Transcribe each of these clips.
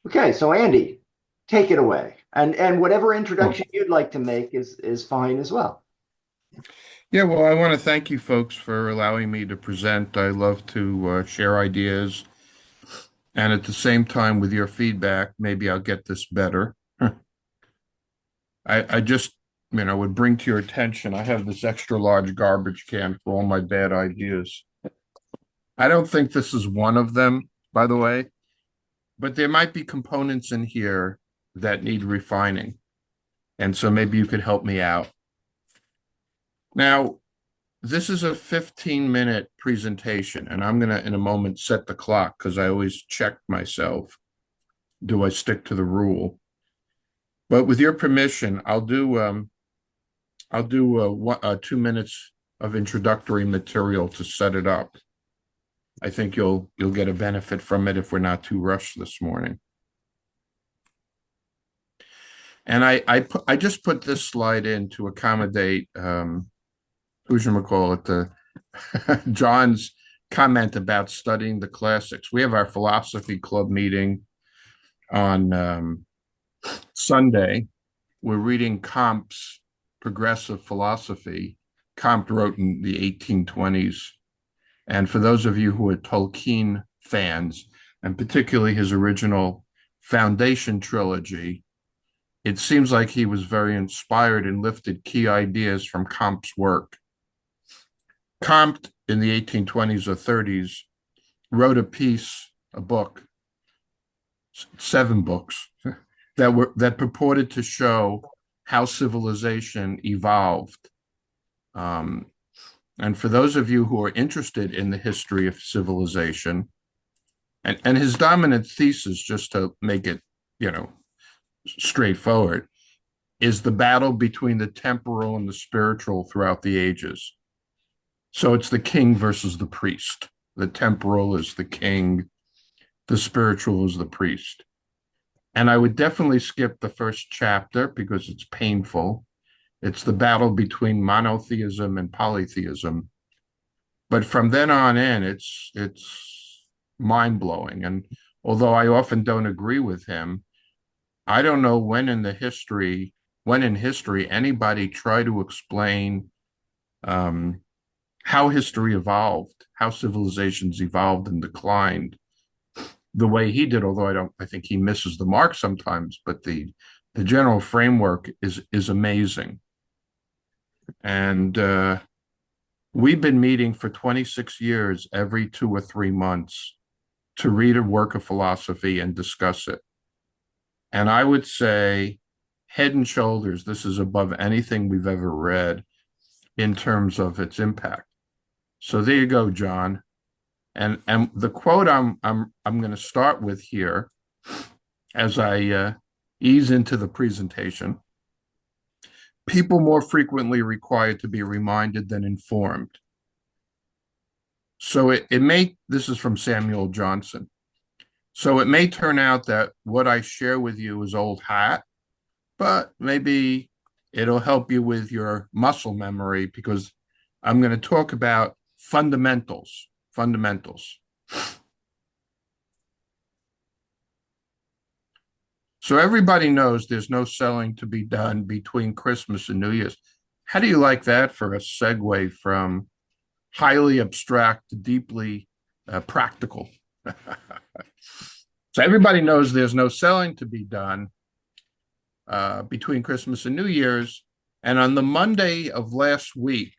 Okay, so Andy, take it away. And whatever Well, introduction you'd like to make is fine as well. yeah, well, I want to thank you folks for allowing me to present. I love to share ideas, and at the same time, with your feedback, maybe I'll get this better. I just, would bring to your attention, I have this extra large garbage can for all my bad ideas. I don't think this is one of them, by the way, but there might be components in here that need refining, and so maybe you could help me out. Now, this is a 15-minute presentation, and I'm going to, in a moment, set the clock because I always check myself. Do I stick to the rule? But with your permission, I'll do 2 minutes of introductory material to set it up. I think you'll get a benefit from it if we're not too rushed this morning. And I just put this slide in to accommodate who's you call it the John's comment about studying the classics. We have our philosophy club meeting on Sunday. We're reading Comte's Progressive Philosophy. Comte wrote in the 1820s. And for those of you who are Tolkien fans, and particularly his original Foundation trilogy, it seems like he was very inspired and lifted key ideas from Comte's work. Comte in the 1820s or 30s wrote a book, 7 books that purported to show how civilization evolved. Um, and for those of you who are interested in the history of civilization, and his dominant thesis, just to make it, you know, straightforward, is the battle between the temporal and the spiritual throughout the ages. So it's the king versus the priest. The temporal is the king, the spiritual is the priest. And I would definitely skip the first chapter because it's painful. It's the battle between monotheism and polytheism. But from then on in, it's mind blowing. And although I often don't agree with him, I don't know when in history anybody tried to explain um, how history evolved, how civilizations evolved and declined the way he did, although I think he misses the mark sometimes, but the general framework is amazing. And we've been meeting for 26 years every 2 or 3 months to read a work of philosophy and discuss it. And I would say, head and shoulders, this is above anything we've ever read in terms of its impact. So there you go, John. And the quote I'm going to start with here as I ease into the presentation. People more frequently require to be reminded than informed. So it may, this is from Samuel Johnson. So it may turn out that what I share with you is old hat, but maybe it'll help you with your muscle memory because I'm going to talk about fundamentals. Fundamentals. So everybody knows there's no selling to be done between Christmas and New Year's. How do you like that for a segue from highly abstract to deeply practical? So everybody knows there's no selling to be done between Christmas and New Year's. And on the Monday of last week,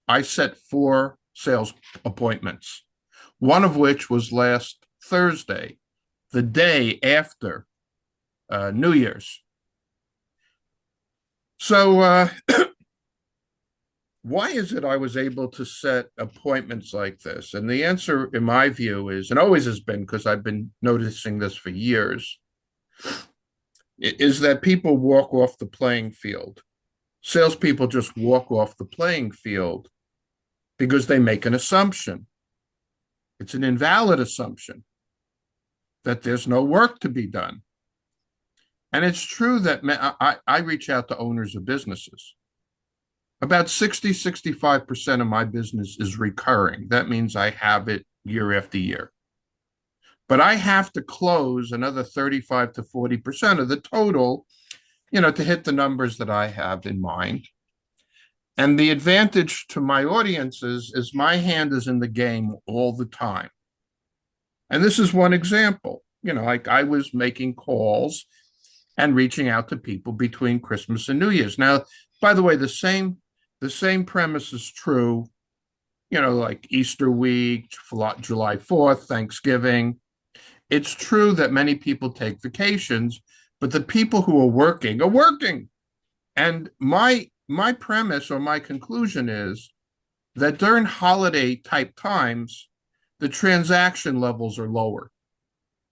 I set 4 sales appointments, one of which was last Thursday, the day after New Year's. So, why is it I was able to set appointments like this? And the answer, in my view, is, and always has been, because I've been noticing this for years, is that people walk off the playing field. Salespeople just walk off the playing field because they make an assumption. It's an invalid assumption that there's no work to be done. And it's true that I reach out to owners of businesses. About 65% of my business is recurring. That means I have it year after year. but I have to close another 35 to 40% of the total, to hit the numbers that I have in mind. And the advantage to my audiences is my hand is in the game all the time. And this is one example. Like I was making calls and reaching out to people between Christmas and New Year's. Now, by the way, the same premise is true, like Easter week, July 4th, Thanksgiving. It's true that many people take vacations, but the people who are working are working. And my premise or my conclusion is that during holiday type times, the transaction levels are lower.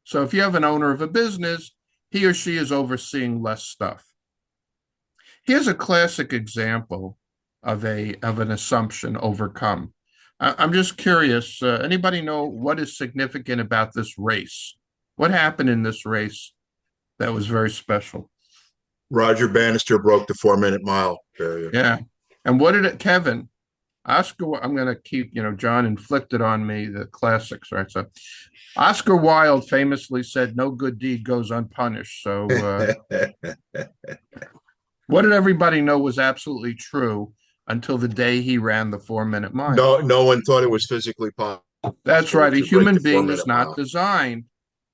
So if you have an owner of a business, he or she is overseeing less stuff. Here's a classic example of an assumption overcome. I'm just curious. Anybody know what is significant about this race? What happened in this race that was very special? Roger Bannister broke the 4 minute mile barrier. Yeah. And what did it, Kevin? Oscar, I'm going to keep, John inflicted on me the classics, right? So Oscar Wilde famously said, "No good deed goes unpunished." So, what did everybody know was absolutely true until the day he ran the 4 minute mile? No one thought it was physically possible That's right. A to break human the four being is minute not mile. designed.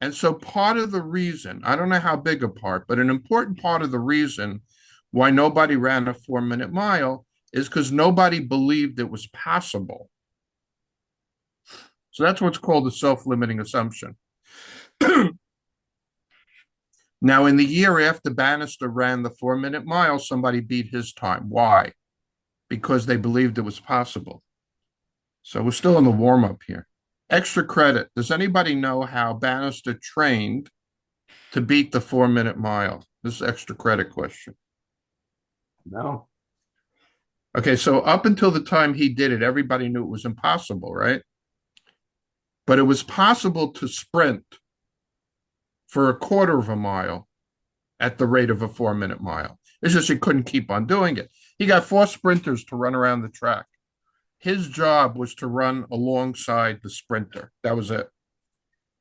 And so, part of the reason, I don't know how big a part, but an important part of the reason why nobody ran a 4 minute mile is because nobody believed it was possible. So, that's what's called a self limiting assumption. Now, in the year after Bannister ran the 4 minute mile, somebody beat his time. Why? Because they believed it was possible. So we're still in the warm up here. Extra credit. Does anybody know how Bannister trained to beat the 4 minute mile? This is extra credit question. No. Okay, so up until the time he did it, everybody knew it was impossible, right? But it was possible to sprint for a quarter of a mile at the rate of a 4 minute mile. It's just he couldn't keep on doing it. He got 4 sprinters to run around the track. His job was to run alongside the sprinter. That was it.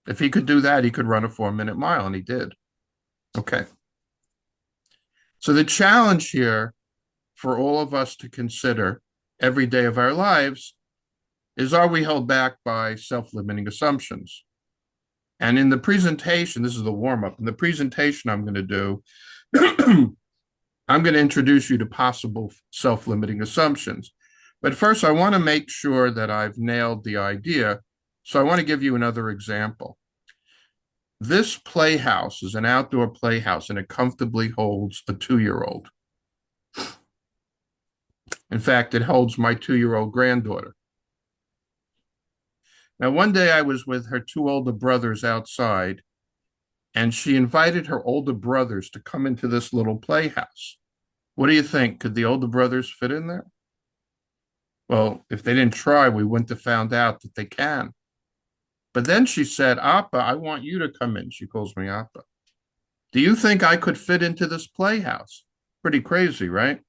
If he could do that, he could run a 4 minute mile, and he did. Okay. So the challenge here for all of us to consider every day of our lives is, are we held back by self-limiting assumptions? And in the presentation, this is the warm-up. In the presentation I'm going to do, I'm going to introduce you to possible self-limiting assumptions. But first, I want to make sure that I've nailed the idea. So I want to give you another example. This playhouse is an outdoor playhouse, and it comfortably holds a 2-year-old. In fact, it holds my 2-year-old granddaughter. Now, one day I was with her 2 older brothers outside, and she invited her older brothers to come into this little playhouse. What do you think? Could the older brothers fit in there? Well, if they didn't try, we wouldn't have found out that they can. But then she said, "Appa, I want you to come in." She calls me Appa. "Do you think I could fit into this playhouse?" Pretty crazy, right?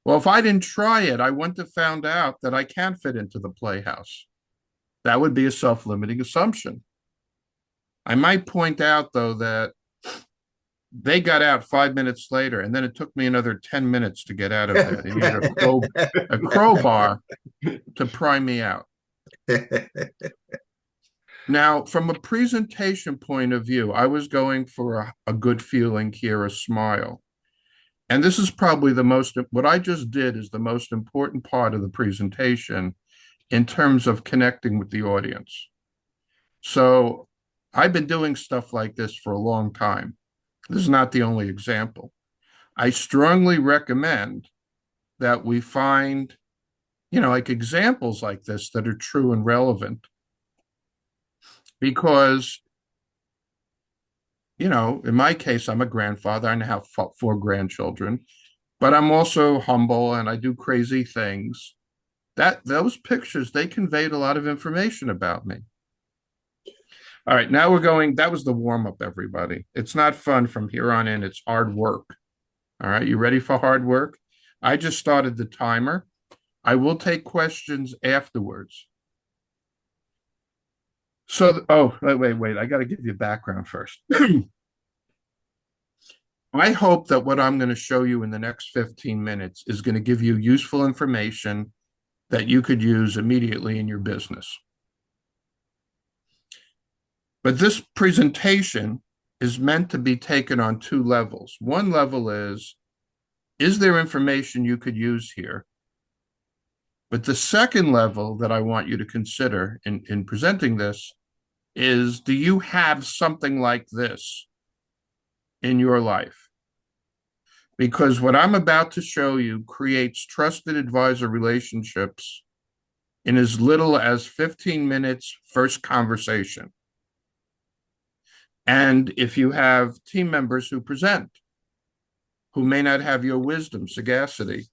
Well, if I didn't try it, I wouldn't have found out that I can't fit into the playhouse. That would be a self-limiting assumption. I might point out, though, that they got out 5 minutes later, and then it took me another 10 minutes to get out of there. They needed a crowbar to pry me out. Now, from a presentation point of view, I was going for a good feeling here, a smile. And this is probably what I just did is the most important part of the presentation in terms of connecting with the audience. So I've been doing stuff like this for a long time. This is not the only example. I strongly recommend that we find, like examples like this that are true and relevant. Because, in my case, I'm a grandfather. I have 4 grandchildren, but I'm also humble and I do crazy things. Those pictures, they conveyed a lot of information about me. All right, now that was the warm-up, everybody. It's not fun from here on in, it's hard work. All right, you ready for hard work? I just started the timer. I will take questions afterwards. So, oh, wait. I got to give you background first. I hope that what I'm going to show you in the next 15 minutes is going to give you useful information that you could use immediately in your business. But this presentation is meant to be taken on two levels. One level is there information you could use here? But the second level that I want you to consider in presenting this is, do you have something like this in your life? Because what I'm about to show you creates trusted advisor relationships in as little as 15 minutes first conversation. And if you have team members who present, who may not have your wisdom, sagacity,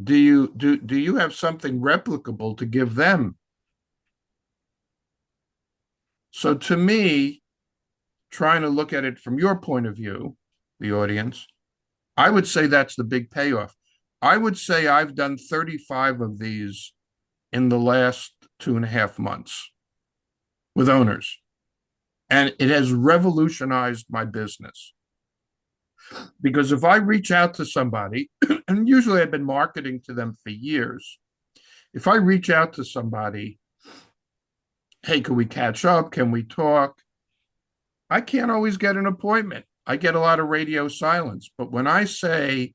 do you have something replicable to give them? So to me, trying to look at it from your point of view, the audience, I would say that's the big payoff. I would say I've done 35 of these in the last 2.5 months with owners, and it has revolutionized my business. Because if I reach out to somebody, and usually I've been marketing to them for years, if I reach out to somebody, hey, can we catch up? Can we talk? I can't always get an appointment. I get a lot of radio silence. But when I say,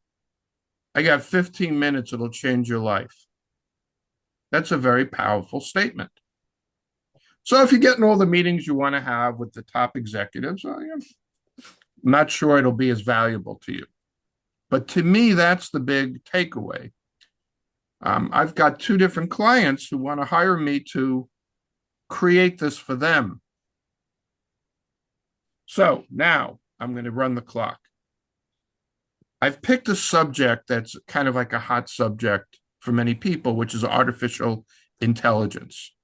I got 15 minutes, it'll change your life, that's a very powerful statement. So if you're getting all the meetings you want to have with the top executives, I'm not sure it'll be as valuable to you. But to me, that's the big takeaway. I've got 2 different clients who want to hire me to create this for them. So now I'm going to run the clock. I've picked a subject that's kind of like a hot subject for many people, which is artificial intelligence.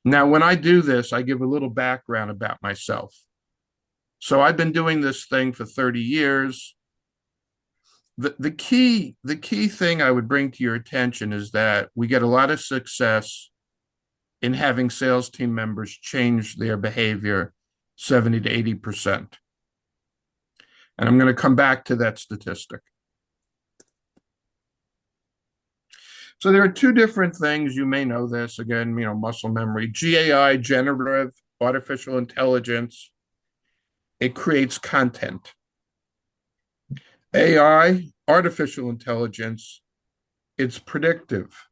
Now, when I do this, I give a little background about myself. So I've been doing this thing for 30 years. The key thing I would bring to your attention is that we get a lot of success in having sales team members change their behavior 70 to 80%. And I'm going to come back to that statistic. So there are 2 different things. You may know this, again, muscle memory. GAI, generative artificial intelligence, it creates content. AI, artificial intelligence, it's predictive.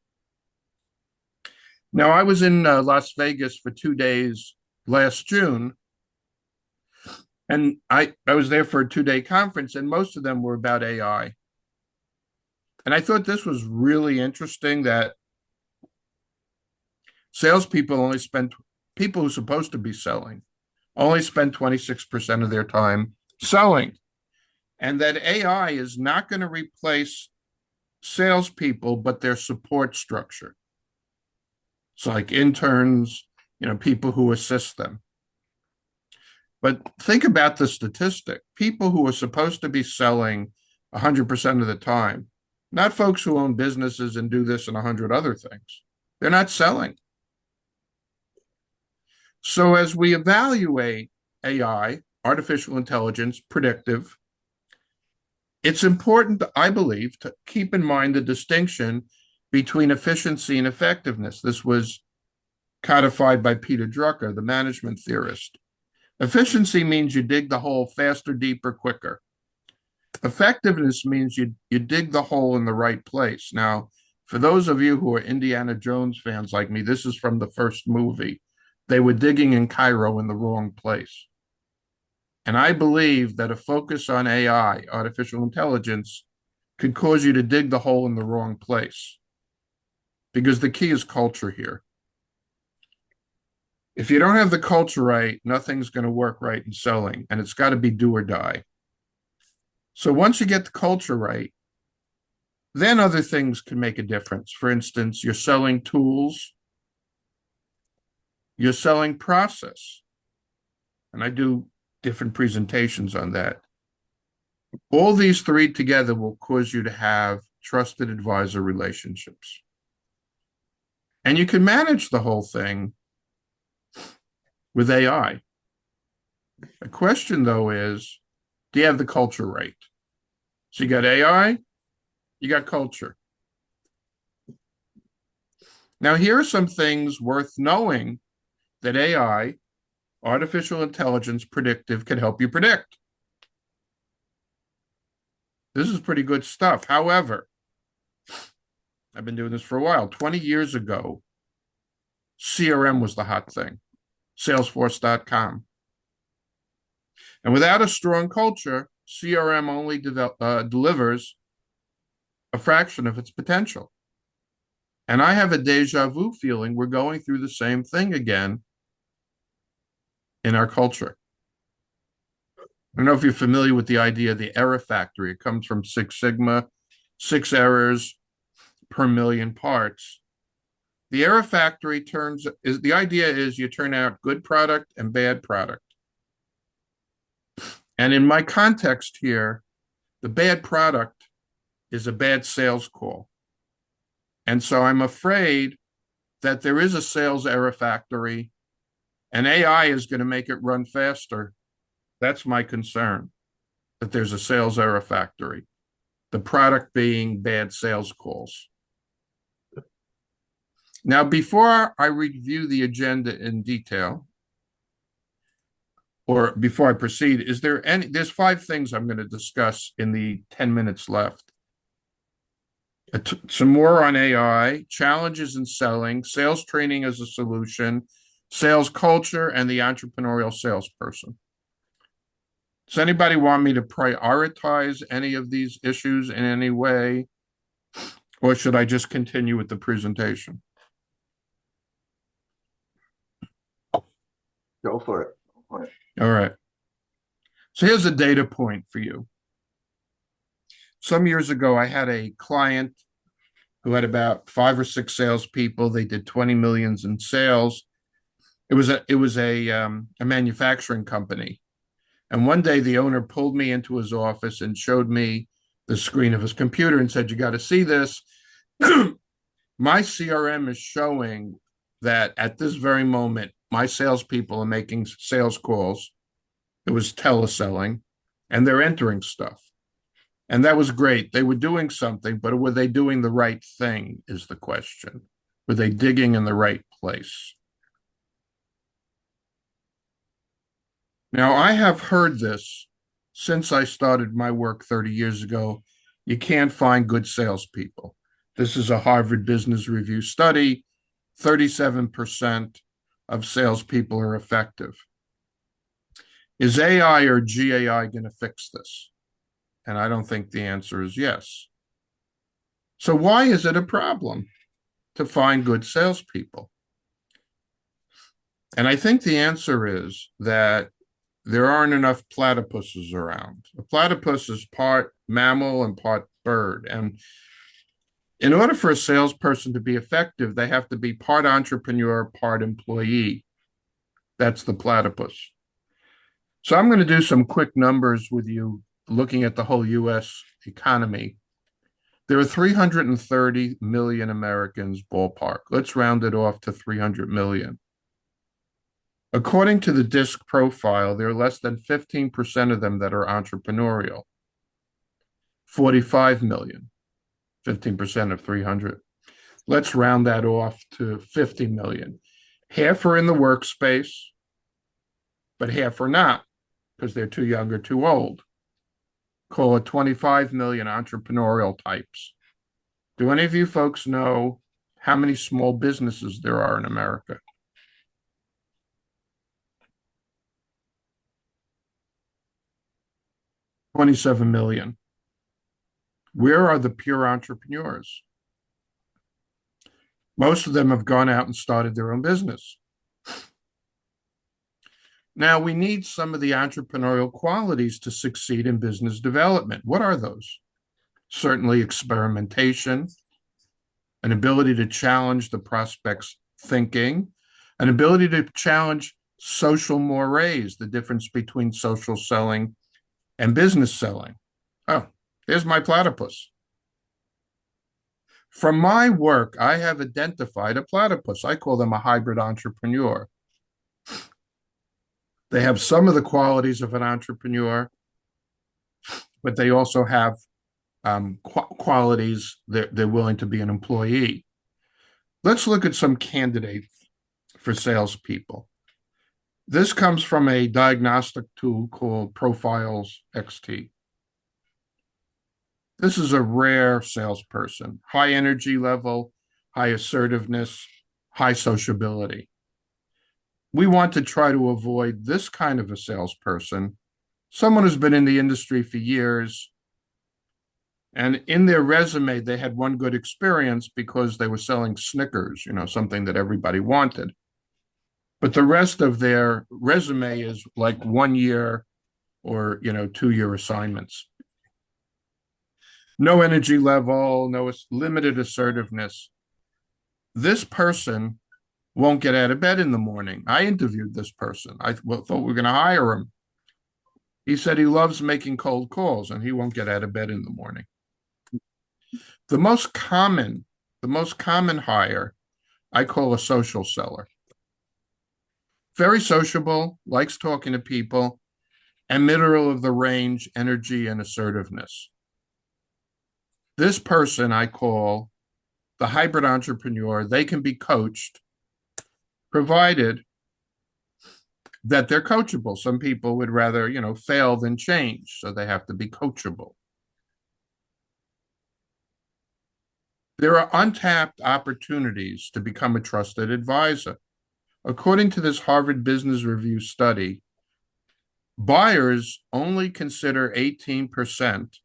Now, I was in Las Vegas for 2 days last June, and I was there for a 2-day conference, and most of them were about AI. And I thought this was really interesting that salespeople people who are supposed to be selling, only spend 26% of their time selling. And that AI is not going to replace salespeople, but their support structure. It's like interns, people who assist them. But think about the statistic. People who are supposed to be selling 100% of the time, not folks who own businesses and do this and 100 other things, they're not selling. So as we evaluate AI, artificial intelligence, predictive, it's important, I believe, to keep in mind the distinction between efficiency and effectiveness. This was codified by Peter Drucker, the management theorist. Efficiency means you dig the hole faster, deeper, quicker. Effectiveness means you dig the hole in the right place. Now, for those of you who are Indiana Jones fans like me, this is from the first movie. They were digging in Cairo in the wrong place. And I believe that a focus on AI, artificial intelligence, could cause you to dig the hole in the wrong place. Because the key is culture here. If you don't have the culture right, nothing's going to work right in selling, and it's got to be do or die. So once you get the culture right, then other things can make a difference. For instance, you're selling tools, you're selling process. And I do different presentations on that. All these 3 together will cause you to have trusted advisor relationships. And you can manage the whole thing with AI. The question, though, is, do you have the culture right? So you got AI, you got culture. Now, here are some things worth knowing that AI, artificial intelligence predictive, can help you predict. This is pretty good stuff. However, I've been doing this for a while. 20 years ago, CRM was the hot thing, Salesforce.com. And without a strong culture, CRM only delivers a fraction of its potential. And I have a deja vu feeling we're going through the same thing again in our culture. I don't know if you're familiar with the idea of the error factory. It comes from Six Sigma, 6 errors per million parts. The error factory the idea is you turn out good product and bad product. And in my context here, the bad product is a bad sales call. And so I'm afraid that there is a sales error factory and AI is going to make it run faster. That's my concern, that there's a sales error factory, the product being bad sales calls. Now, before I review the agenda in detail, or before I proceed, there's 5 things I'm going to discuss in the 10 minutes left. Some more on AI, challenges in selling, sales training as a solution, sales culture, and the entrepreneurial salesperson. Does anybody want me to prioritize any of these issues in any way, or should I just continue with the presentation? Go for it. All right. So here's a data point for you. Some years ago, I had a client who had about 5 or 6 salespeople. They did 20 millions in sales. It was a manufacturing company. And one day the owner pulled me into his office and showed me the screen of his computer and said, "You got to see this." My CRM is showing that at this very moment, my salespeople are making sales calls. It was teleselling, and they're entering stuff. And that was great. They were doing something, but were they doing the right thing is the question. Were they digging in the right place? Now, I have heard this since I started my work 30 years ago. You can't find good salespeople. This is a Harvard Business Review study. 37% of salespeople are effective. Is AI or GAI going to fix this? And I don't think the answer is yes. So why is it a problem to find good salespeople? And I think the answer is that there aren't enough platypuses around. A platypus is part mammal and part bird. And in order for a salesperson to be effective, they have to be part entrepreneur, part employee. That's the platypus. So I'm going to do some quick numbers with you, looking at the whole US economy. There are 330 million Americans, ballpark. Let's round it off to 300 million. According to the DISC profile, there are less than 15% of them that are entrepreneurial. 45 million, 15% of 300. Let's round that off to 50 million. Half are in the workspace, but half are not because they're too young or too old. Call it 25 million entrepreneurial types. Do any of you folks know how many small businesses there are in America? 27 million. Where are the pure entrepreneurs? Most of them have gone out and started their own business. Now, we need some of the entrepreneurial qualities to succeed in business development. What are those? Certainly experimentation, an ability to challenge the prospect's thinking, an ability to challenge social mores, the difference between social selling and business selling. Oh, there's my platypus. From my work, I have identified a platypus. I call them a hybrid entrepreneur. They have some of the qualities of an entrepreneur, but they also have qualities they're willing to be an employee. Let's look at some candidates for salespeople. This comes from a diagnostic tool called Profiles XT. This is a rare salesperson, high energy level, high assertiveness, high sociability. We want to try to avoid this kind of a salesperson, someone who's been in the industry for years, and in their resume, they had one good experience because they were selling Snickers, something that everybody wanted. But the rest of their resume is like 1 year or 2-year assignments. No energy level, no limited assertiveness. This person won't get out of bed in the morning. I interviewed this person. I thought we were going to hire him. He said he loves making cold calls and he won't get out of bed in the morning. The most common hire I call a social seller. Very sociable, likes talking to people, and middle of the range energy and assertiveness. This person I call the hybrid entrepreneur. They can be coached, provided that they're coachable. Some people would rather, fail than change, so they have to be coachable. There are untapped opportunities to become a trusted advisor. According to this Harvard Business Review study, buyers only consider 18%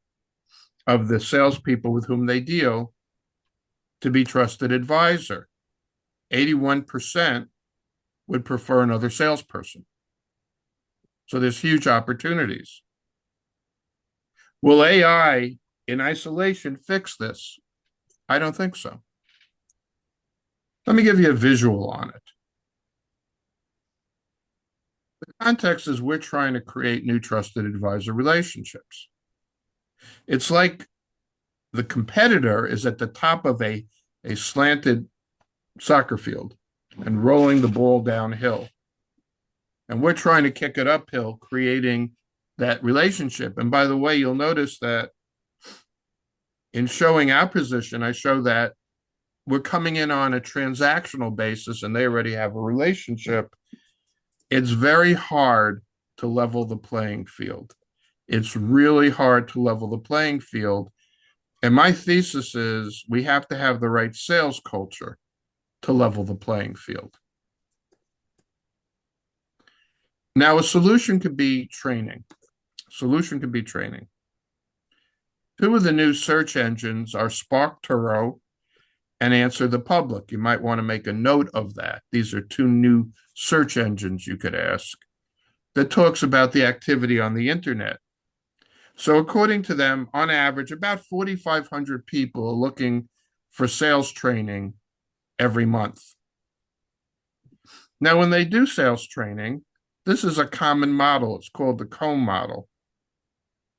of the salespeople with whom they deal to be trusted advisor. 81% would prefer another salesperson. So there's huge opportunities. Will AI in isolation fix this? I don't think so. Let me give you a visual on it. The context is we're trying to create new trusted advisor relationships. It's like the competitor is at the top of a slanted soccer field and rolling the ball downhill. And we're trying to kick it uphill, creating that relationship. And by the way, you'll notice that in showing our position, I show that we're coming in on a transactional basis and they already have a relationship. It's very hard to level the playing field. It's really hard to level the playing field. And my thesis is we have to have the right sales culture to level the playing field. Now, a solution could be training. Solution could be training. Two of the new search engines are Spark Turo and Answer the Public. You might want to make a note of that. These are two new search engines you could ask that talks about the activity on the internet. So according to them, on average, about 4,500 people are looking for sales training every month. Now, when they do sales training, this is a common model. It's called the Gole model.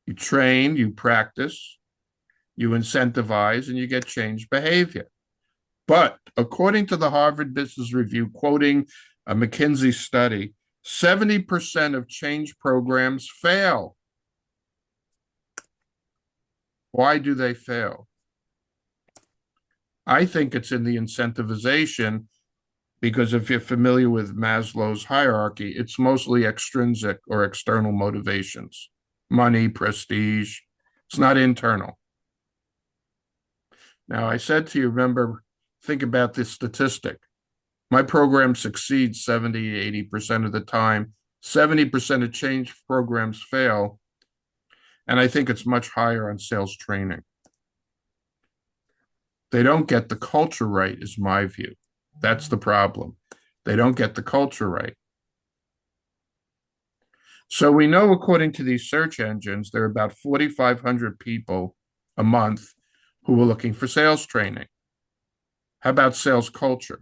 You train, you practice, you incentivize, and you get changed behavior. But according to the Harvard Business Review, quoting a McKinsey study, 70% of change programs fail. Why do they fail? I think it's in the incentivization, because if you're familiar with Maslow's hierarchy, it's mostly extrinsic or external motivations, money, prestige. It's not internal. Now, I said to you, remember, think about this statistic. My program succeeds 70, 80% of the time. 70% of change programs fail. And I think it's much higher on sales training. They don't get the culture right, is my view. That's the problem. They don't get the culture right. So we know, according to these search engines, there are about 4,500 people a month who are looking for sales training. How about sales culture?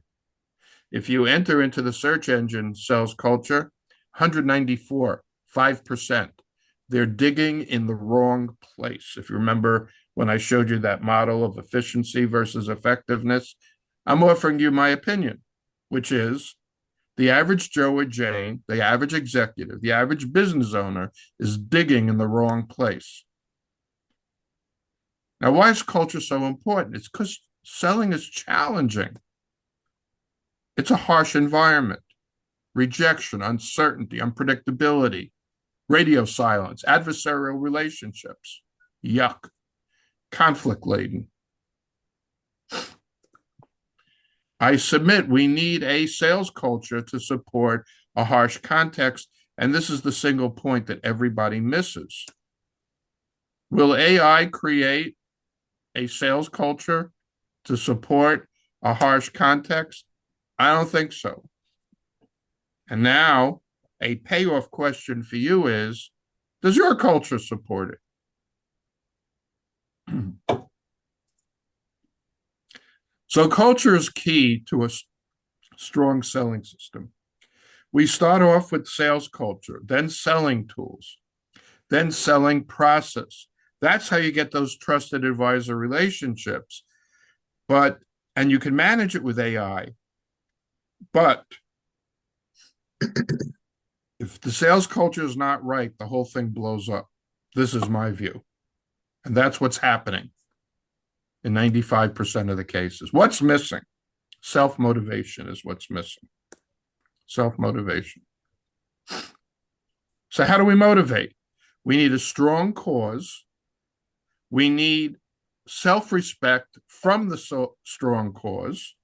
If you enter into the search engine sales culture, 194, 5%. They're digging in the wrong place. If you remember when I showed you that model of efficiency versus effectiveness, I'm offering you my opinion, which is The average Joe or Jane, the average executive, the average business owner is digging in the wrong place. Now, why is culture so important? It's because selling is challenging. It's a harsh environment, rejection, uncertainty, unpredictability, radio silence, adversarial relationships, yuck, conflict laden. I submit we need a sales culture to support a harsh context, and this is the single point that everybody misses. Will AI create a sales culture to support a harsh context? I don't think so. And now, a payoff question for you is, does your culture support it? So culture is key to a strong selling system. We start off with sales culture, then selling tools, then selling process. That's how you get those trusted advisor relationships. And you can manage it with AI. But if the sales culture is not right, the whole thing blows up. This is my view. And that's what's happening in 95% of the cases. What's missing? Self-motivation is what's missing. Self-motivation. So how do we motivate? We need a strong cause. We need self-respect from the strong cause.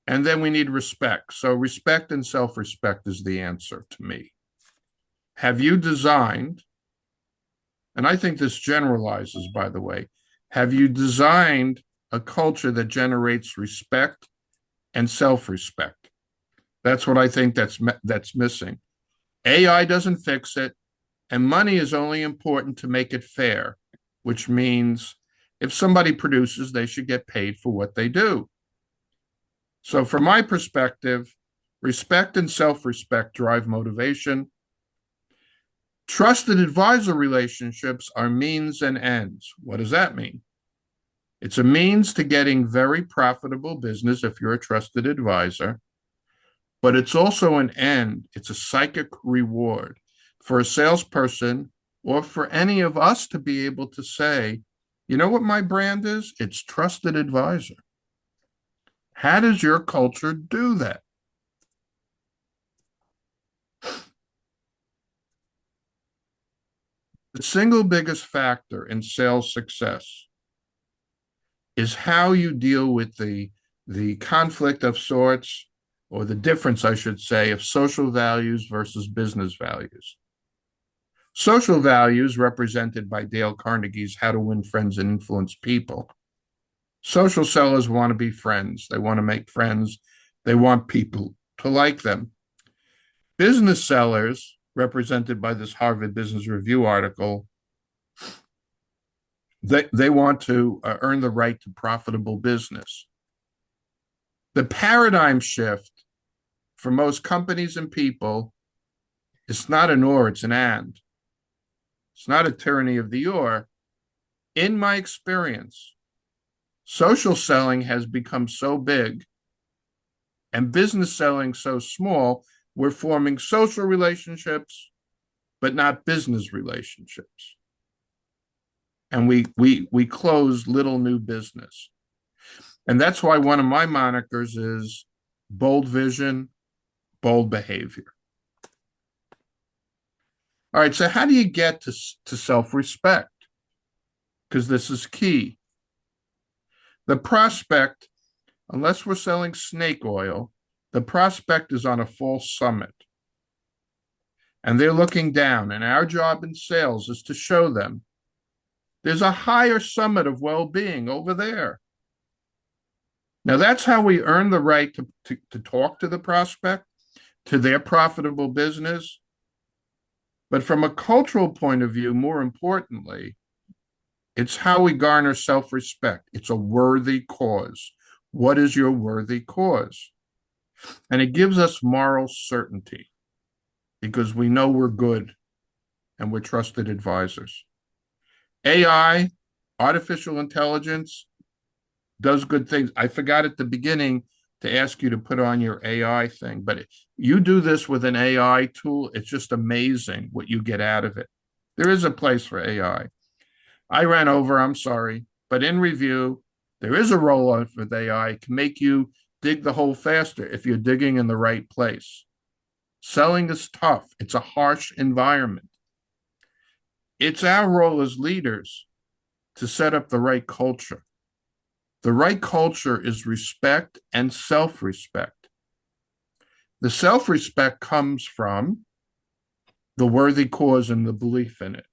And then we need respect. So respect and self-respect is the answer to me. Have you designed, and I think this generalizes, by the way, have you designed a culture that generates respect and self-respect? That's what I think that's missing. AI doesn't fix it, and money is only important to make it fair, which means if somebody produces, they should get paid for what they do. So from my perspective, respect and self-respect drive motivation. Trusted advisor relationships are means and ends. What does that mean? It's a means to getting very profitable business if you're a trusted advisor, but it's also an end. It's a psychic reward for a salesperson or for any of us to be able to say, you know what my brand is? It's trusted advisor. How does your culture do that? The single biggest factor in sales success is how you deal with the conflict of sorts, or the difference, I should say, of social values versus business values. Social values, represented by Dale Carnegie's How to Win Friends and Influence People. Social sellers want to be friends. They want to make friends. They want people to like them. Business sellers, represented by this Harvard Business Review article, they want to earn the right to profitable business. The paradigm shift for most companies and people, it's not an or, it's an and. It's not a tyranny of the or. In my experience, social selling has become so big and business selling so small, we're forming social relationships, but not business relationships. And we close little new business. And that's why one of my monikers is bold vision, bold behavior. All right, so how do you get to self-respect? Because this is key. The prospect, unless we're selling snake oil, the prospect is on a false summit. And they're looking down, and our job in sales is to show them there's a higher summit of well-being over there. Now, that's how we earn the right to talk to the prospect, to their profitable business. But from a cultural point of view, more importantly, it's how we garner self-respect. It's a worthy cause. What is your worthy cause? And it gives us moral certainty because we know we're good and we're trusted advisors. AI, artificial intelligence, does good things. I forgot at the beginning to ask you to put on your AI thing, but you do this with an AI tool, it's just amazing what you get out of it. There is a place for AI. I ran over, I'm sorry, but in review, there is a rollout with AI. It can make you dig the hole faster if you're digging in the right place. Selling is tough. It's a harsh environment. It's our role as leaders to set up the right culture. The right culture is respect and self-respect. The self-respect comes from the worthy cause and the belief in it.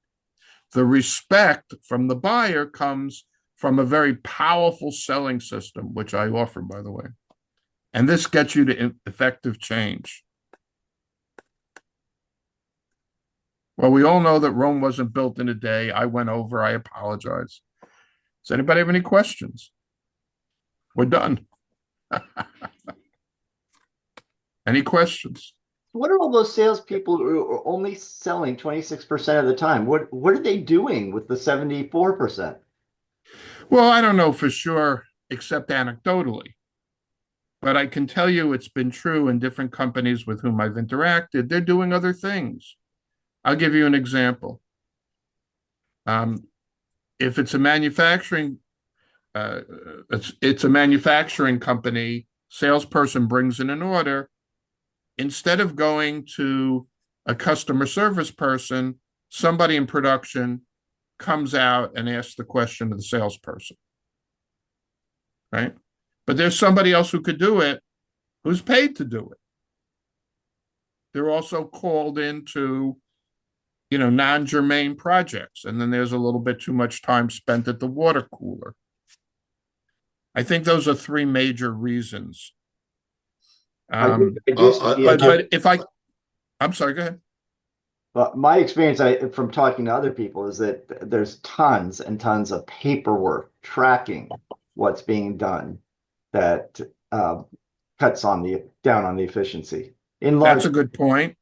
The respect from the buyer comes from a very powerful selling system, which I offer, by the way. And this gets you to effective change. Well, we all know that Rome wasn't built in a day. I went over. I apologize. Does anybody have any questions? We're done. Any questions? What are all those salespeople who are only selling 26% of the time? What are they doing with the 74%? Well, I don't know for sure, except anecdotally. But I can tell you it's been true in different companies with whom I've interacted. They're doing other things. I'll give you an example. If it's a manufacturing, it's a manufacturing company, salesperson brings in an order, instead of going to a customer service person, somebody in production comes out and asks the question to the salesperson, right? But there's somebody else who could do it who's paid to do it. They're also called into, non-germane projects. And then there's a little bit too much time spent at the water cooler. I think those are three major reasons. I do see but if I'm sorry, go ahead. my experience from talking to other people is that there's tons and tons of paperwork tracking what's being done that cuts down on the efficiency. That's a good point.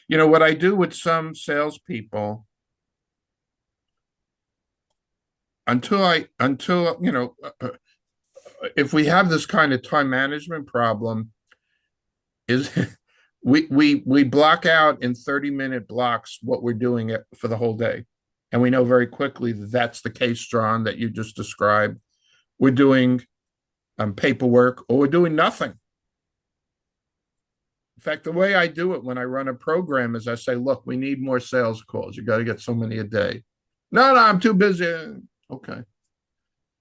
What I do with some salespeople, if we have this kind of time management problem, is we block out in 30-minute blocks what we're doing for the whole day. And we know very quickly that that's the case, John, that you just described. We're doing paperwork or we're doing nothing. In fact, the way I do it when I run a program is I say, look, we need more sales calls. You got to get so many a day. No, I'm too busy. Okay.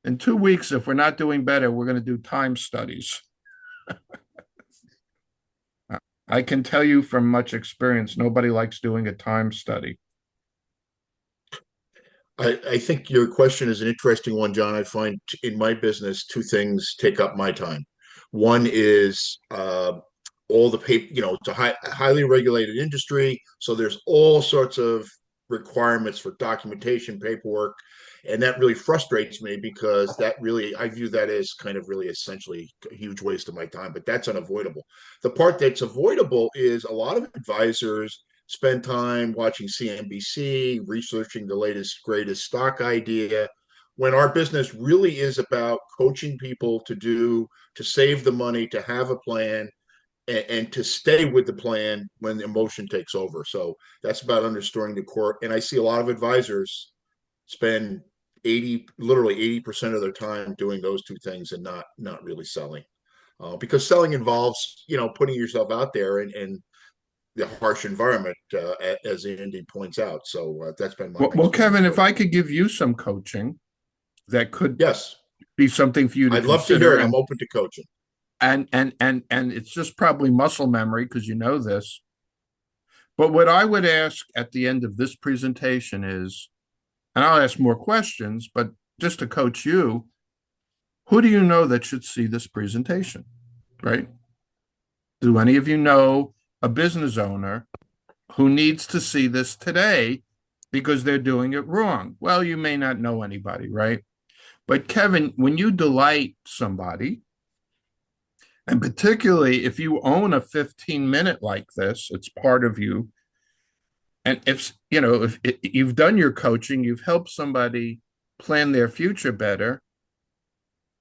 In 2 weeks, if we're not doing better, we're going to do time studies. I can tell you from much experience, nobody likes doing a time study. I think your question is an interesting one, John. I find in my business, two things take up my time. One is all the paper, it's a highly regulated industry. So there's all sorts of requirements for documentation, paperwork. And that really frustrates me because I view that as kind of really essentially a huge waste of my time, but that's unavoidable. The part that's avoidable is a lot of advisors spend time watching CNBC, researching the latest, greatest stock idea, when our business really is about coaching people to save the money, to have a plan, and to stay with the plan when the emotion takes over. So that's about understanding the core. And I see a lot of advisors spend literally 80% of their time doing those two things and not really selling. Because selling involves, putting yourself out there and the harsh environment, as Andy points out. So that's been my well, Kevin, if I could give you some coaching, that could yes be something for you to I'd consider. love to hear it. I'm open to coaching. And it's just probably muscle memory because you know this. But what I would ask at the end of this presentation is, and I'll ask more questions, but just to coach you, who do you know that should see this presentation, right? Do any of you know a business owner who needs to see this today because they're doing it wrong? Well, you may not know anybody, right? But Kevin, when you delight somebody, and particularly if you own a 15-minute like this, it's part of you. And if you've done your coaching, you've helped somebody plan their future better,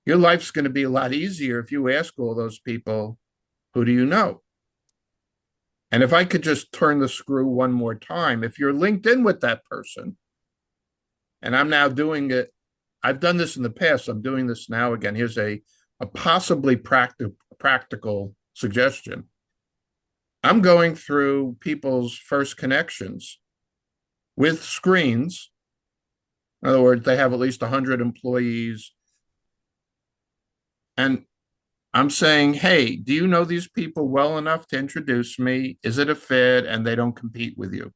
Your life's going to be a lot easier if you ask all those people, who do you know? And if I could just turn the screw one more time, if you're linked in with that person, and I'm now doing it, I've done this in the past, I'm doing this now again. Here's a possibly practical suggestion. I'm going through people's first connections with screens. In other words, they have at least 100 employees. And I'm saying, hey, do you know these people well enough to introduce me? Is it a fit? And they don't compete with you.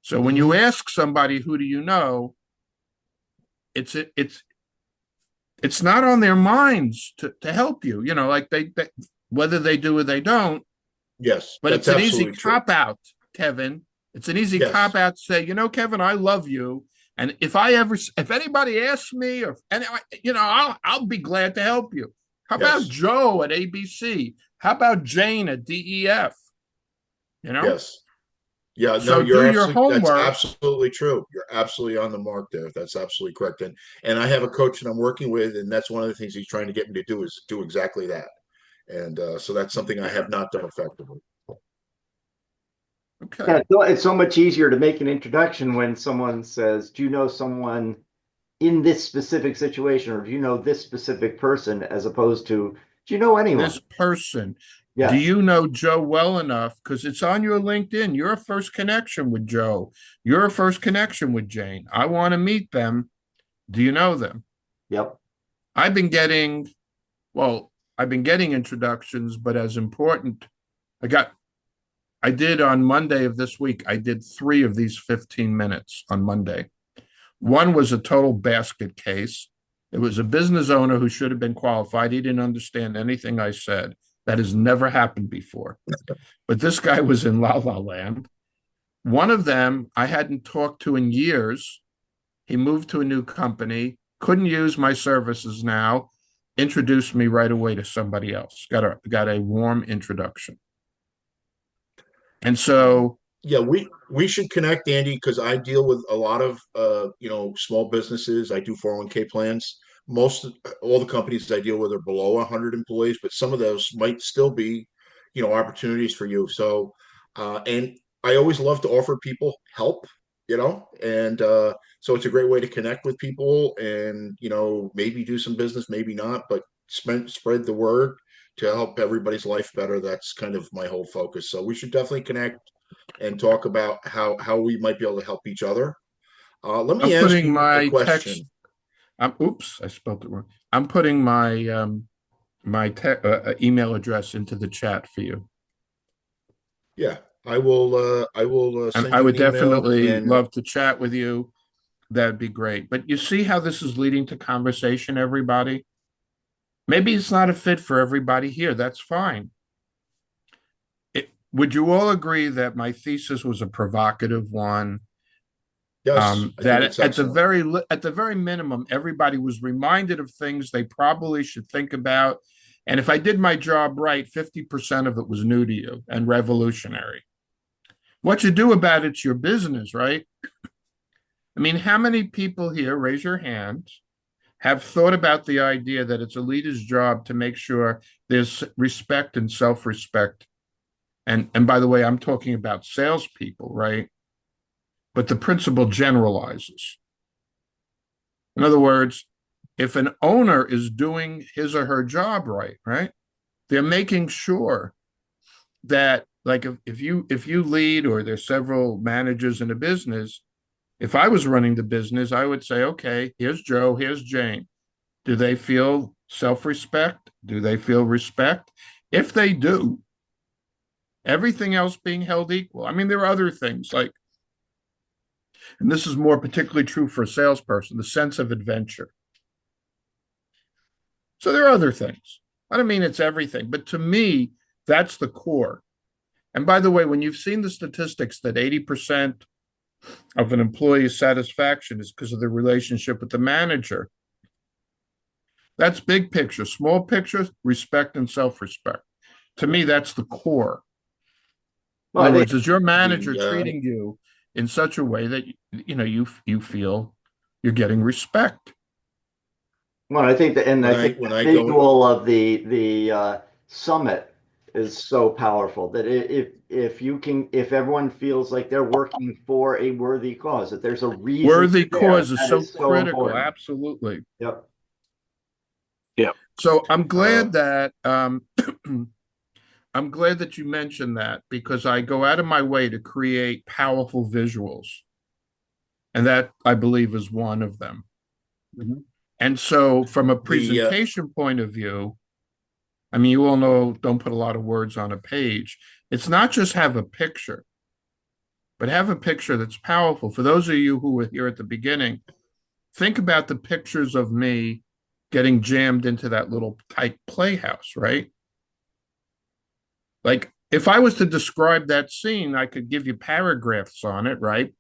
So when you ask somebody, who do you know? It's it's not on their minds to help you. You know, like they whether they do or they don't. Yes, But that's it's an easy absolutely true. cop out, Kevin. It's an easy cop Yes, out to say, Kevin, I love you. And if anybody asks me, or any, I'll be glad to help you. How about yes, Joe at ABC? How about Jane at DEF? You know, yes. Yeah, no, so do your that's homework. absolutely true. You're absolutely on the mark there. That's absolutely correct. And I have a coach that I'm working with, and that's one of the things he's trying to get me to do is do exactly that. And so that's something I Yeah. have not done effectively. Okay. Yeah, it's so much easier to make an introduction when someone says, "Do you know someone in this specific situation, or do you know this specific person?" As opposed to, "Do you know This anyone?" person, do Yes. you know Joe well enough? Because it's on your LinkedIn. You're a first connection with Joe. You're a first connection with Jane. I want to meet them. Do you know them? Yep. I've been getting, well, I've been getting introductions, but as important, I got, I did on Monday of this week, I did 3 of these 15 minutes on Monday. One was a total basket case. It was a business owner who should have been qualified. He didn't understand anything I said. That has never happened before. But this guy was in La La Land. One of them I hadn't talked to in years. He moved to a new company, couldn't use my services now, introduced me right away to somebody else. Got a warm introduction. And Um, so yeah, we should connect, Andy, because I deal with a lot of small businesses. I do 401k plans. Most all the companies I deal with are below 100 employees, but some of those might still be, opportunities for you. So, and I always love to offer people help, and so it's a great way to connect with people and maybe do some business, maybe not, but spread the word to help everybody's life better. That's kind of my whole focus. So we should definitely connect and talk about how we might be able to help each other. Let I'm me ask putting you a my text. question. Oops, I spelled it wrong. I'm putting my email address into the chat for you. Yeah, I will And send I you would an email definitely and love to chat with you. That'd be great. But you see how this is leading to conversation, everybody? Maybe it's not a fit for everybody here. That's fine. Would you all agree that my thesis was a provocative one? yes, I think That it's excellent. at the very minimum, everybody was reminded of things they probably should think about. And if I did my job right, 50% of it was new to you and revolutionary. What you do about it's your business, right? I mean, how many people here, raise your hand, have thought about the idea that it's a leader's job to make sure there's respect and self-respect? And by the way, I'm talking about salespeople, right? But the principle generalizes. In other words, if an owner is doing his or her job right, right, they're making sure that, like, if you lead, or there's several managers in a business, if I was running the business, I would say, okay, here's Joe, here's Jane. Do they feel self-respect? Do they feel respect? If they do, everything else being held equal. I mean, there are other things like, and this is more particularly true for a salesperson, the sense of adventure. So there are other things. I don't mean it's everything, but to me, that's the core. And by the way, when you've seen the statistics that 80% of an employee's satisfaction is because of the relationship with the manager, that's big picture. Small picture, respect and self-respect. To me, that's the core. In Well, I other think words, is your manager The treating you in such a way that you feel you're getting respect? Well, I think that, and I think when the I go, visual of the summit is so powerful that if you can, if everyone feels like they're working for a worthy cause, that there's a reason Worthy there, cause is that so is so critical. important. Absolutely. Yep. Yeah. So I'm uh, glad that I'm glad that you mentioned that because I go out of my way to create powerful visuals. And that I believe is one of them. Mhm. And so from a the presentation point of view, I mean, you all know don't put a lot of words on a page. It's not just have a picture, but have a picture that's powerful. For those of you who were here at the beginning, think about the pictures of me getting jammed into that little tight playhouse, right? Like if I was to describe that scene, I could give you paragraphs on it, right?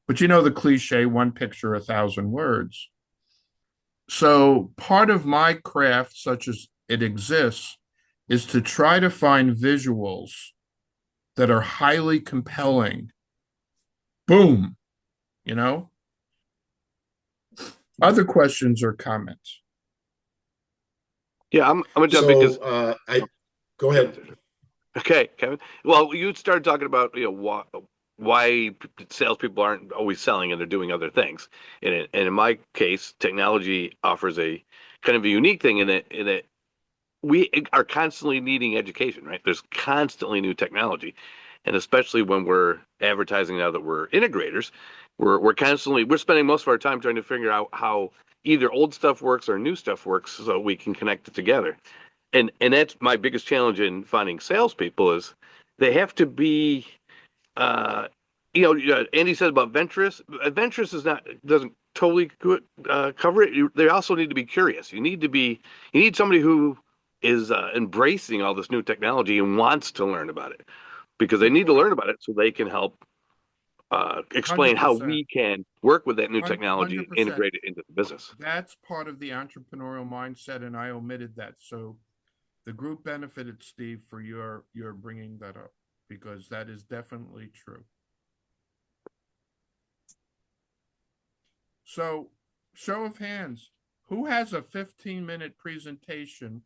But you know the cliche, one picture, 1,000 words. So part of my craft, such as it exists, is to try to find visuals that are highly compelling. Boom, you know? Other questions or comments? Yeah, I'm gonna jump in so because I go ahead. Kevin. Okay, Kevin. Well, you started talking about why salespeople aren't always selling and they're doing other things. And in my case, technology offers a kind of a unique thing in that we are constantly needing education, right? There's constantly new technology, and especially when we're advertising now that we're integrators, we're spending most of our time trying to figure out how either old stuff works or new stuff works so we can connect it together. And that's my biggest challenge in finding salespeople is they have to be uh, Andy said about venturous. Venturous is not doesn't totally cover it. They also need to be curious. You need somebody who is embracing all this new technology and wants to learn about it because they need to learn about it so they can help explain how 100%. we can work with that new technology and 100%. integrate it into the business. That's part of the entrepreneurial mindset, and I omitted that. So the group benefited, Steve, for your bringing that up because that is definitely true. So, show of hands, who has a 15-minute presentation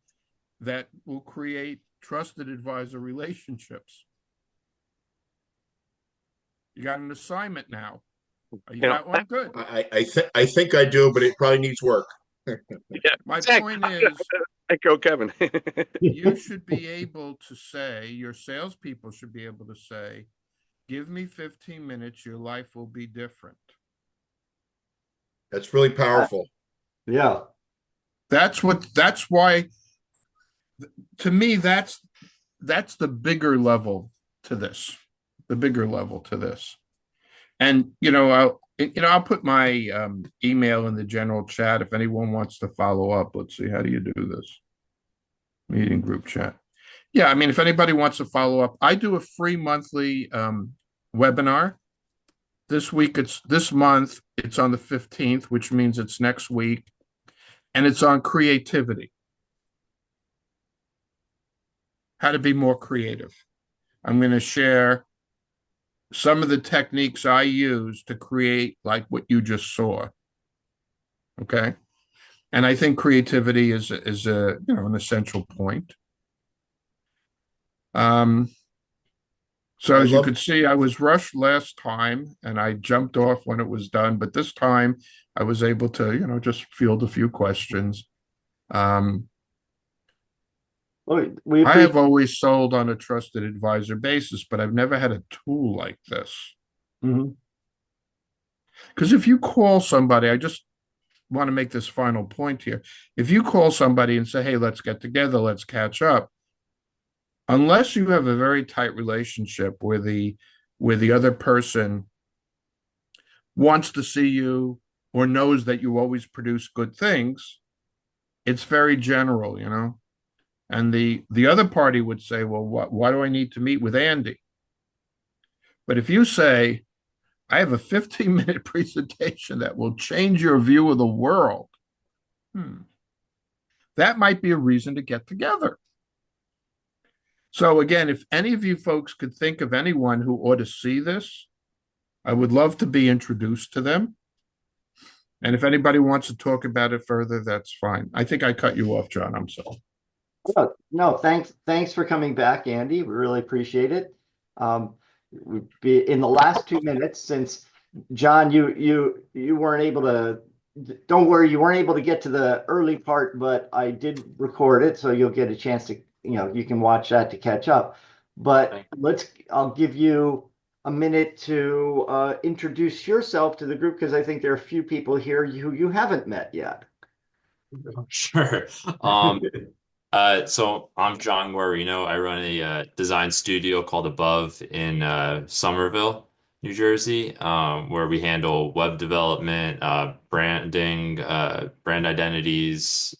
that will create trusted advisor relationships? You got an assignment now. You You know, got one? Good. I think I do, but it probably needs work. yeah, My exactly. point is, Echo Kevin. you should be able to say, your salespeople should be able to say, give me 15 minutes, your life will be different. That's really powerful. Yeah. That's why, to me, that's the bigger level to this, the bigger level to this. And, I'll put my email in the general chat if anyone wants to follow up. Let's see, how do you do this? Meeting group chat. Yeah, I mean, if anybody wants to follow up, I do a free monthly webinar. This month, it's on the 15th, which means it's next week, and it's on creativity. How to be more creative. I'm going to share some of the techniques I use to create like what you just saw. Okay. And I think creativity is a an essential point. So I as you love could see, I was rushed last time and I jumped off when it was done, but this time I was able to, just field a few questions. Um, Well, we I have appreciate. always sold on a trusted advisor basis, but I've never had a tool like this. Mhm. Because if you call somebody, I just want to make this final point here. If you call somebody and say, hey, let's get together, let's catch up, unless you have a very tight relationship where the other person wants to see you or knows that you always produce good things, it's very general. And the other party would say, well, why do I need to meet with Andy? But if you say, I have a 15-minute presentation that will change your view of the world, that might be a reason to get together. So again, if any of you folks could think of anyone who ought to see this, I would love to be introduced to them. And if anybody wants to talk about it further, that's fine. I think I cut you off, John. I'm sorry. No, thanks for coming back, Andy. We really appreciate it. We'd be in the last 2 minutes since John, you weren't able to. Don't worry, you weren't able to get to the early part, but I did record it, so you'll get a chance to, you can watch that to catch up. But I'll give you a minute to introduce yourself to the group because I think there are a few people here who you haven't met yet. Sure. So I'm John Guarino. I run a design studio called Above in Somerville, New Jersey, where we handle web development, branding, brand identities,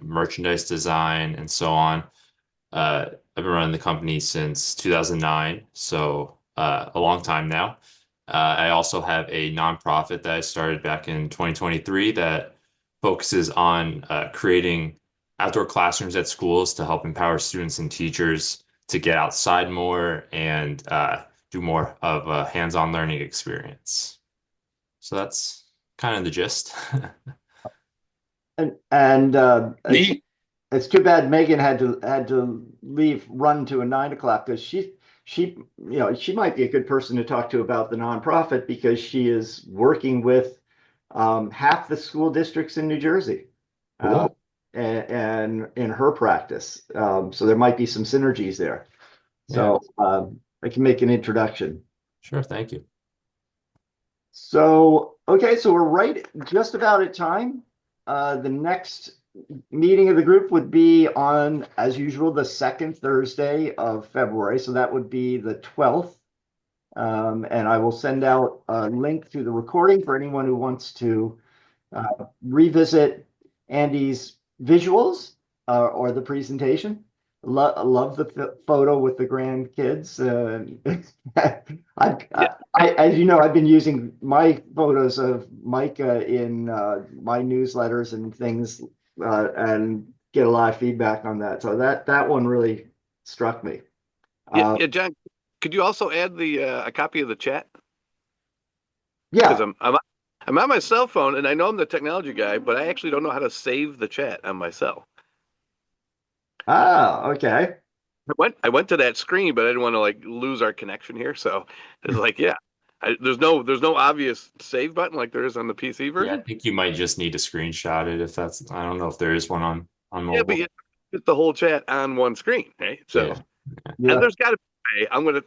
merchandise design, and so on. I've been running the company since 2009, so a long time now. I also have a nonprofit that I started back in 2023 that focuses on creating outdoor classrooms at schools to help empower students and teachers to get outside more and do more of a hands-on learning experience. So that's kind of the gist. And Me? it's too bad Megan had to run to a 9 o'clock because she might be a good person to talk to about the nonprofit because she is working with half the school districts in New Jersey, Cool. and in her practice. So there might be some synergies there. So I can make an introduction. Sure, thank you. So okay, so we're right just about at time. The next meeting of the group would be on, as usual, the second Thursday of February. So that would be the 12th. And I will send out a link to the recording for anyone who wants to revisit Andy's visuals or the presentation. Love the photo with the grandkids. As you know, I've been using my photos of Micah in my newsletters and things, and get a lot of feedback on that. So that one really struck me. Yeah, John, could you also add the a copy of the chat? Yeah. Because I'm on my cell phone, and I know I'm the technology guy, but I actually don't know how to save the chat on my cell. Okay. Mm-hmm. I went to that screen, but I didn't want to like lose our connection here. So it's like, yeah, there's no obvious save button like there is on the PC Yeah, I version. think you might just need to screenshot it if that's, I don't know if there is one on Yeah, but mobile. you get the whole chat on one screen, right? So, Yeah. and there's got to be a way.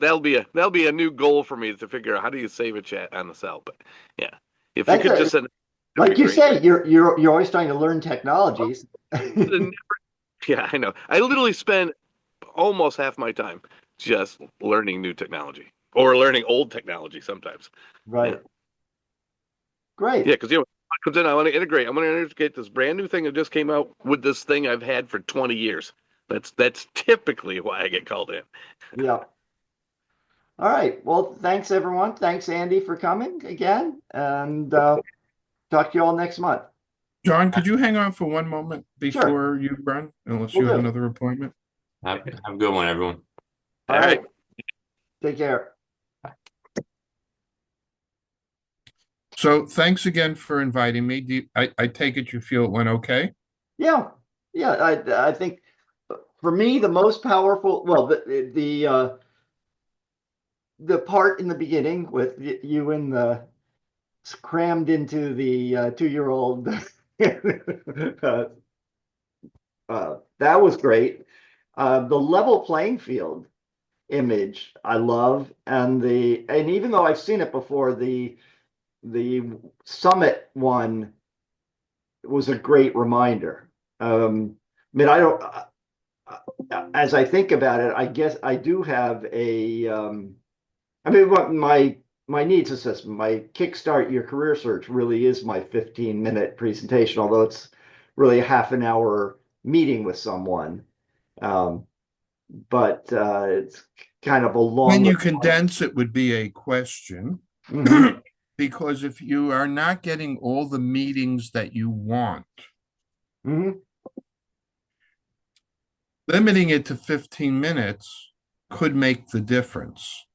That'll be a new goal for me to figure out how do you save a chat on the cell. But yeah, if you That's could it. just send, Like you great. say, you're always trying to learn technologies. Yeah, I know. I literally spend almost half my time just learning new technology or learning old technology sometimes. Right. Yeah. Great. Yeah, because comes in, I want to integrate. I'm going to integrate this brand new thing that just came out with this thing I've had for 20 years. That's typically why I get called in. Yeah. All right. Well, thanks everyone. Thanks Andy for coming again, and talk to you all next month. John, could you hang on for one moment Sure. before you run, unless Will you have do. another appointment? Have a good one, everyone. All All right. right. Take care. So thanks again for inviting me. I take it you feel it went okay? Yeah. Yeah. I think for me the most powerful. Well, the part in the beginning with you and the crammed into the 2-year-old. That was great. The level playing field image I love, and even though I've seen it before, the summit one was a great reminder. I mean, I don't. As I think about it, I guess I do have a. I mean, what my needs assessment, my Kickstart Your Career Search really is my 15-minute presentation, although it's really a half an hour meeting with someone. But it's kind of a When longer. you condense it would be a question. Mhm. Because if you are not getting all the meetings that you want, Mhm. limiting it to 15 minutes could make the difference.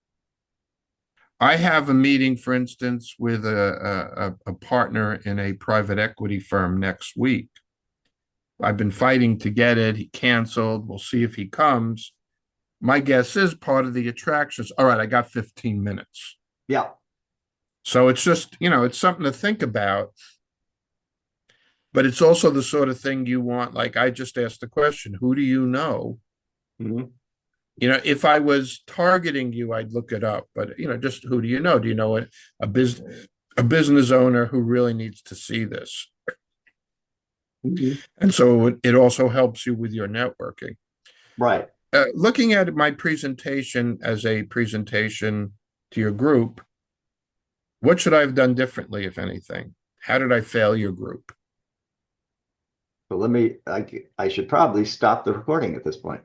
I have a meeting, for instance, with a partner in a private equity firm next week. I've been fighting to get it. He canceled. We'll see if he comes. My guess is part of the attractions. All right, I got 15 minutes. Yeah. So it's just, it's something to think about. But it's also the sort of thing you want. Like I just asked the question, who do you know? Mhm. If I was targeting you, I'd look it up. But, just who do you know? Do you know a business owner who really needs to see this? Mhm. And so it also helps you with your networking. Right. Looking at my presentation as a presentation to your group, what should I have done differently, if anything? How did I fail your group? But I should probably stop the recording at this point.